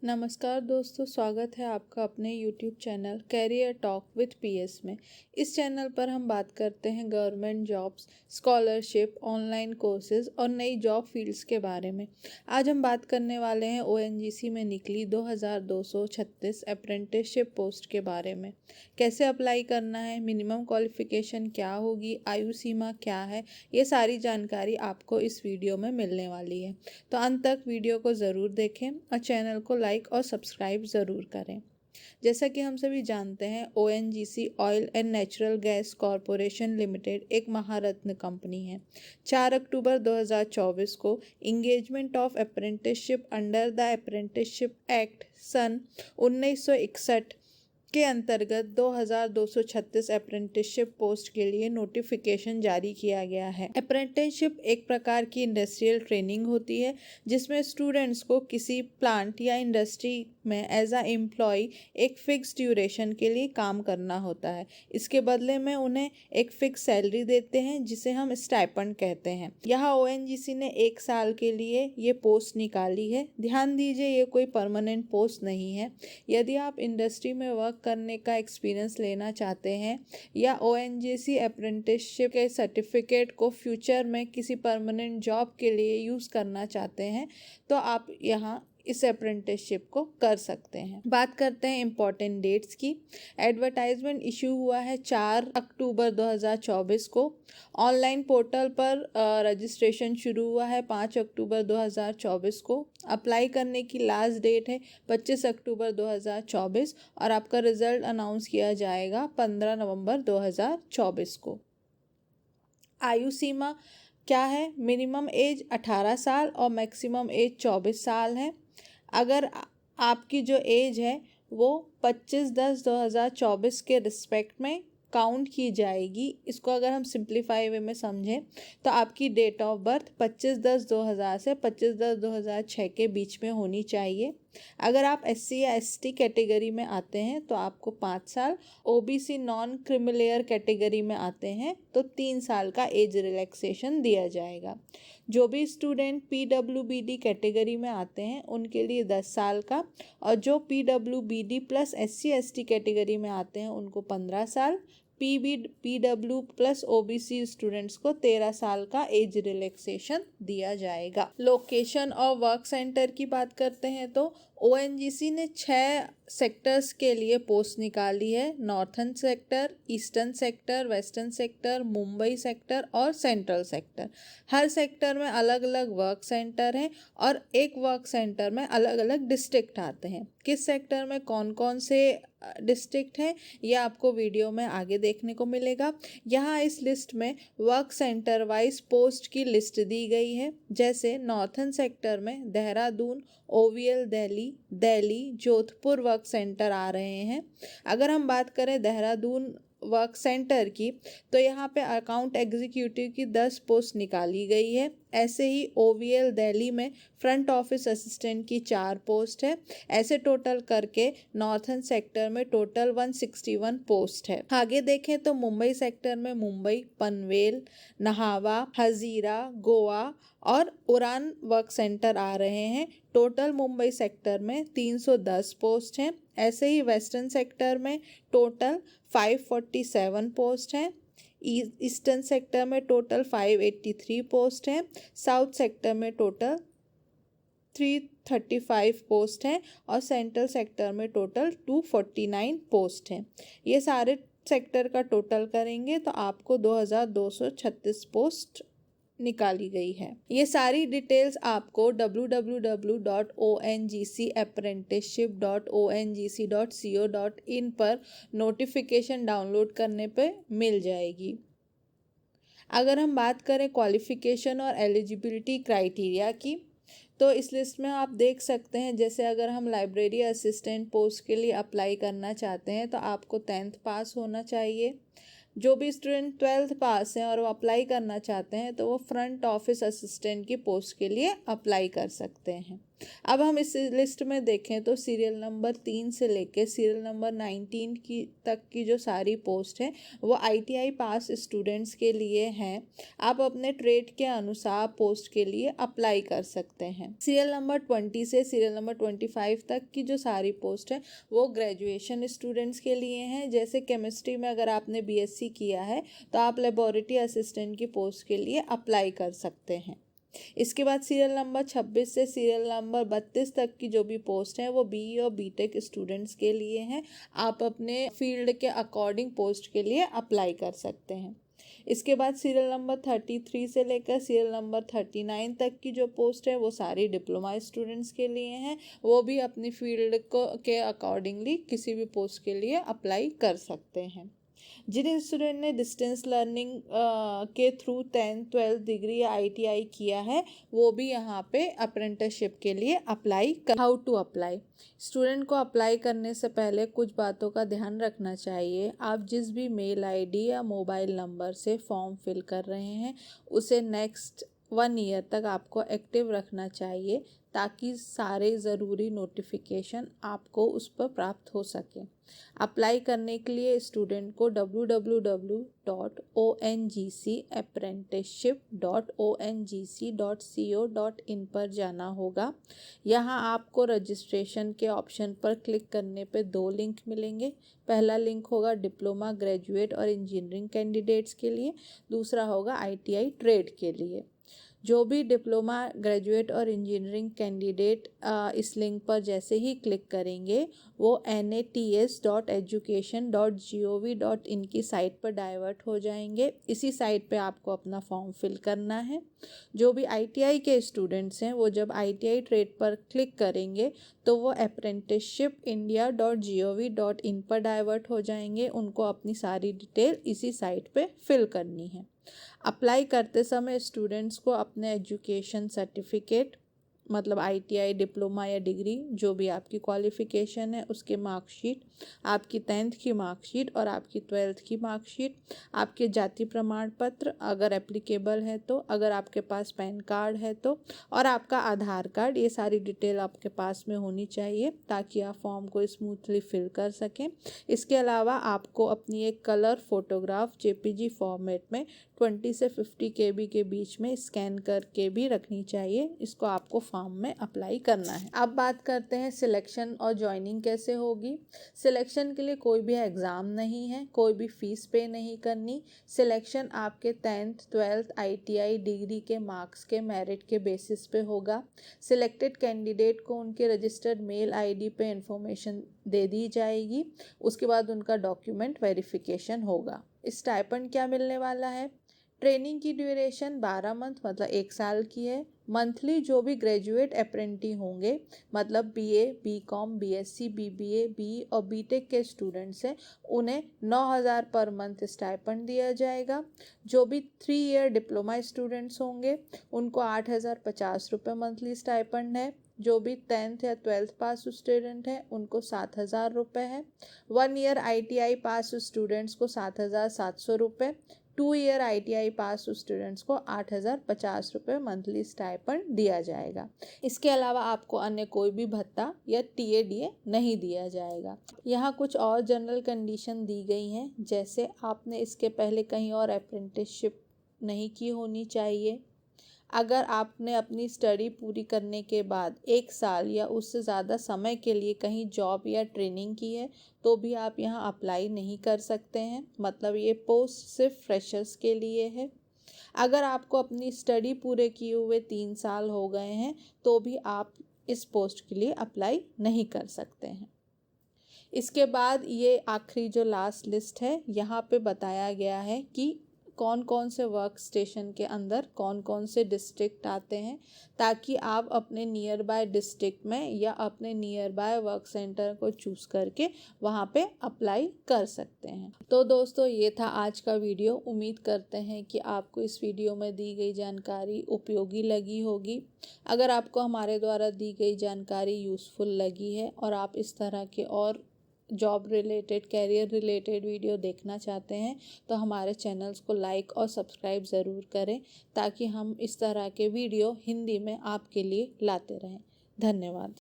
नमस्कार दोस्तों, स्वागत है आपका अपने YouTube channel career talk with PS में। इस चैनल पर हम बात करते हैं government jobs, scholarship, online courses और नई जॉब फील्ड्स के बारे में। आज हम बात करने वाले हैं ओएनजीसी में निकली 2236 अप्रेंटिसशिप पोस्ट के बारे में। कैसे अप्लाई करना है, मिनिमम क्वालिफिकेशन क्या होगी, आयु सीमा क्या है, ये सारी जानकारी आपको इस वीडियो में मिलने वाली है। तो अंत तक वीडियो को ज़रूर देखें और चैनल को लाइक और सब्सक्राइब ज़रूर करें। जैसा कि हम सभी जानते हैं, ONGC oil and natural gas corporation limited एक महारत्न कंपनी है। 4 अक्टूबर 2024 को engagement of apprenticeship under the apprenticeship act सन 1961 के अंतर्गत 2236 अप्रेंटिसशिप पोस्ट के लिए नोटिफिकेशन जारी किया गया है। अप्रेंटिसशिप एक प्रकार की इंडस्ट्रियल ट्रेनिंग होती है जिसमें स्टूडेंट्स को किसी प्लांट या इंडस्ट्री में एज अ एम्प्लॉय एक फिक्स ड्यूरेशन के लिए काम करना होता है। इसके बदले में उन्हें एक फिक्स सैलरी देते हैं जिसे हम स्टाइपेंड कहते हैं। यहाँ ओएनजीसी ने 1 साल के लिए ये पोस्ट निकाली है। ध्यान दीजिए, ये कोई परमानेंट पोस्ट नहीं है। यदि आप इंडस्ट्री में वर्क करने का एक्सपीरियंस लेना चाहते हैं या ओएनजीसी अप्रेंटिसशिप के सर्टिफिकेट को फ्यूचर में किसी परमानेंट जॉब के लिए यूज़ करना चाहते हैं तो आप यहाँ इस अप्रेंटिसशिप को कर सकते हैं। बात करते हैं इम्पॉर्टेंट डेट्स की। एडवर्टाइजमेंट इशू हुआ है 4 अक्टूबर 2024 को। ऑनलाइन पोर्टल पर रजिस्ट्रेशन शुरू हुआ है 5 अक्टूबर 2024 को। अप्लाई करने की लास्ट डेट है 25 अक्टूबर 2024 और आपका रिजल्ट अनाउंस किया जाएगा 15 नवंबर 2024 को। आयु सीमा क्या है? मिनिमम एज 18 साल और मैक्सिमम एज 24 साल है। अगर आपकी जो एज है वो 25/10/2024 के रिस्पेक्ट में काउंट की जाएगी। इसको अगर हम सिंप्लीफाई वे में समझें तो आपकी डेट ऑफ बर्थ 25/10/2000 से 25/10/2006 के बीच में होनी चाहिए। अगर आप एससी या एसटी कैटेगरी में आते हैं तो आपको 5 साल, ओबीसी नॉन क्रिमिलेयर कैटेगरी में आते हैं तो 3 साल का एज रिलैक्सेशन दिया जाएगा। जो भी स्टूडेंट पीडब्ल्यूबीडी कैटेगरी में आते हैं उनके लिए 10 साल का, और जो PWBD plus SC ST category में आते हैं उनको 15 साल, पीडब्ल्यू प्लस ओबीसी स्टूडेंट्स को 13 साल का एज रिलैक्सेशन दिया जाएगा। लोकेशन और वर्क सेंटर की बात करते हैं तो ओएनजीसी ने 6 सेक्टर्स के लिए पोस्ट निकाली है। Northern sector, eastern sector, western sector, Mumbai sector और सेंट्रल सेक्टर। हर सेक्टर में अलग अलग वर्क सेंटर हैं और एक वर्क सेंटर में अलग अलग डिस्ट्रिक्ट आते हैं। किस सेक्टर में कौन कौन से डिस्ट्रिक्ट हैं ये आपको वीडियो में आगे देखने को मिलेगा। यहाँ इस लिस्ट में वर्क सेंटर वाइज पोस्ट की लिस्ट दी गई है। जैसे नॉर्थर्न सेक्टर में Dehradun, OVL Delhi, Jodhpur work centre आ रहे हैं। अगर हम बात करें देहरादून वर्क सेंटर की तो यहाँ पे अकाउंट एग्जीक्यूटिव की 10 पोस्ट निकाली गई है। ऐसे ही ओवीएल दिल्ली में फ्रंट ऑफिस असिस्टेंट की 4 पोस्ट है। ऐसे टोटल करके नॉर्थर्न सेक्टर में टोटल 161 पोस्ट है। आगे देखें तो मुंबई सेक्टर में मुंबई, पनवेल, नाहवा, हजीरा, गोवा और उड़ान वर्क सेंटर आ रहे हैं। टोटल मुंबई सेक्टर में 310 पोस्ट हैं। ऐसे ही वेस्टर्न सेक्टर में टोटल 547 पोस्ट हैं। ईस्टर्न सेक्टर में टोटल 583 पोस्ट हैं। साउथ सेक्टर में टोटल 335 पोस्ट हैं और सेंट्रल सेक्टर में टोटल 249 पोस्ट हैं। ये सारे सेक्टर का टोटल करेंगे तो आपको 2236 पोस्ट निकाली गई है। ये सारी डिटेल्स आपको www.ongcapprenticeship.ongc.co.in पर नोटिफिकेशन डाउनलोड करने पे मिल जाएगी। अगर हम बात करें क्वालिफिकेशन और एलिजिबिलिटी क्राइटेरिया की तो इस लिस्ट में आप देख सकते हैं, जैसे अगर हम लाइब्रेरी असिस्टेंट पोस्ट के लिए अप्लाई करना चाहते हैं तो आपको 10th पास होना चाहिए। जो भी स्टूडेंट 12th पास हैं और वो अप्लाई करना चाहते हैं तो वो फ्रंट ऑफिस असिस्टेंट की पोस्ट के लिए अप्लाई कर सकते हैं। अब हम इस लिस्ट में देखें तो सीरियल नंबर 3 से लेके सीरियल नंबर 19 की तक की जो सारी पोस्ट है वो ITI पास स्टूडेंट्स के लिए हैं। आप अपने ट्रेड के अनुसार पोस्ट के लिए अप्लाई कर सकते हैं। सीरियल नंबर 20 से सीरियल नंबर 25 तक की जो सारी पोस्ट है वो ग्रेजुएशन स्टूडेंट्स के लिए हैं। जैसे केमिस्ट्री में अगर आपने BSc किया है तो आप लेबोरेटरी असिस्टेंट की पोस्ट के लिए अप्लाई कर सकते हैं। इसके बाद सीरियल नंबर 26 से सीरियल नंबर 32 तक की जो भी पोस्ट हैं वो BE और BTech स्टूडेंट्स के लिए हैं। आप अपने फील्ड के अकॉर्डिंग पोस्ट के लिए अप्लाई कर सकते हैं। इसके बाद सीरियल नंबर 33 से लेकर सीरियल नंबर 39 तक की जो पोस्ट है वो सारी डिप्लोमा स्टूडेंट्स के लिए हैं। वो भी अपनी फील्ड को के अकॉर्डिंगली किसी भी पोस्ट के लिए अप्लाई कर सकते हैं। जिन स्टूडेंट ने डिस्टेंस लर्निंग के थ्रू 10th 12th डिग्री या ITI किया है वो भी यहाँ पे अप्रेंटिसशिप के लिए अप्लाई कर। How to apply. स्टूडेंट को अप्लाई करने से पहले कुछ बातों का ध्यान रखना चाहिए। आप जिस भी मेल ID या मोबाइल नंबर से फॉर्म फिल कर रहे हैं उसे नेक्स्ट 1 ईयर तक आपको एक्टिव रखना चाहिए ताकि सारे ज़रूरी नोटिफिकेशन आपको उस पर प्राप्त हो सके। अप्लाई करने के लिए स्टूडेंट को www.ongcapprenticeship.ongc.co.in पर जाना होगा। यहाँ आपको रजिस्ट्रेशन के ऑप्शन पर क्लिक करने पे 2 लिंक मिलेंगे। पहला लिंक होगा डिप्लोमा ग्रेजुएट और इंजीनियरिंग कैंडिडेट्स के लिए, दूसरा होगा ITI ट्रेड के लिए। जो भी डिप्लोमा ग्रेजुएट और इंजीनियरिंग कैंडिडेट इस लिंक पर जैसे ही क्लिक करेंगे वो nats.education.gov.in की साइट पर डाइवर्ट हो जाएंगे। इसी साइट पे आपको अपना फॉर्म फिल करना है। जो भी ITI के स्टूडेंट्स हैं वो जब ITI ट्रेड पर क्लिक करेंगे तो वो apprenticeshipindia.gov.in पर डाइवर्ट हो जाएंगे। उनको अपनी सारी डिटेल इसी साइट पे फिल करनी है। अप्लाई करते समय स्टूडेंट्स को अपने एजुकेशन सर्टिफिकेट मतलब ITI डिप्लोमा या डिग्री जो भी आपकी क्वालिफ़िकेशन है उसके मार्कशीट, आपकी 10th की मार्कशीट और आपकी 12th की मार्कशीट, आपके जाति प्रमाण पत्र अगर एप्लीकेबल है तो, अगर आपके पास पैन कार्ड है तो, और आपका आधार कार्ड, ये सारी डिटेल आपके पास में होनी चाहिए ताकि आप फॉर्म को स्मूथली फिल कर सकें। इसके अलावा आपको अपनी एक कलर फोटोग्राफ JPG फॉर्मेट में 20 से 50 KB के बीच में स्कैन करके भी रखनी चाहिए। इसको आपको फॉर्म में अप्लाई करना है। अब बात करते हैं सिलेक्शन और ज्वाइनिंग कैसे होगी। सिलेक्शन के लिए कोई भी एग्ज़ाम नहीं है, कोई भी फीस पे नहीं करनी। सिलेक्शन आपके 10th 12th ITI डिग्री के मार्क्स के मेरिट के बेसिस पे होगा। सिलेक्टेड कैंडिडेट को उनके रजिस्टर्ड मेल ID पे इंफॉर्मेशन दे दी जाएगी। उसके बाद उनका डॉक्यूमेंट वेरिफिकेशन होगा। स्टाइपेंड क्या मिलने वाला है। ट्रेनिंग की ड्यूरेशन 12 मंथ मतलब 1 साल की है। मंथली जो भी ग्रेजुएट अप्रेंटिस होंगे मतलब BA BCom BSc BBA BE और BTech के स्टूडेंट्स हैं उन्हें 9,000 पर मंथ स्टाइपेंड दिया जाएगा। जो भी 3 ईयर डिप्लोमा स्टूडेंट्स होंगे उनको 8,050 रुपये मंथली स्टाइपेंड है। जो भी 10th या 12th पास स्टूडेंट हैं उनको 7,000 रुपये है। 1 ईयर ITI पास स्टूडेंट्स को 7,700 रुपये, 2 ईयर ITI पास स्टूडेंट्स को 8,050 रुपये मंथली स्टाइपेंड दिया जाएगा। इसके अलावा आपको अन्य कोई भी भत्ता या TADA नहीं दिया जाएगा। यहाँ कुछ और जनरल कंडीशन दी गई हैं, जैसे आपने इसके पहले कहीं और अप्रेंटिसशिप नहीं की होनी चाहिए। अगर आपने अपनी स्टडी पूरी करने के बाद 1 साल या उससे ज़्यादा समय के लिए कहीं जॉब या ट्रेनिंग की है तो भी आप यहाँ अप्लाई नहीं कर सकते हैं। मतलब ये पोस्ट सिर्फ फ्रेशर्स के लिए है। अगर आपको अपनी स्टडी पूरे किए हुए 3 साल हो गए हैं तो भी आप इस पोस्ट के लिए अप्लाई नहीं कर सकते हैं। इसके बाद ये आखिरी जो लास्ट लिस्ट है यहाँ पे बताया गया है कि कौन कौन से वर्क स्टेशन के अंदर कौन कौन से डिस्ट्रिक्ट आते हैं ताकि आप अपने नियर बाय डिस्ट्रिक्ट में या अपने नियर बाय वर्क सेंटर को चूज़ करके वहाँ पे अप्लाई कर सकते हैं। तो दोस्तों ये था आज का वीडियो। उम्मीद करते हैं कि आपको इस वीडियो में दी गई जानकारी उपयोगी लगी होगी। अगर आपको हमारे द्वारा दी गई जानकारी यूज़फुल लगी है और आप इस तरह के और job related career related video देखना चाहते हैं तो हमारे चैनल्स को लाइक और सब्सक्राइब ज़रूर करें ताकि हम इस तरह के वीडियो हिंदी में आपके लिए लाते रहें। धन्यवाद।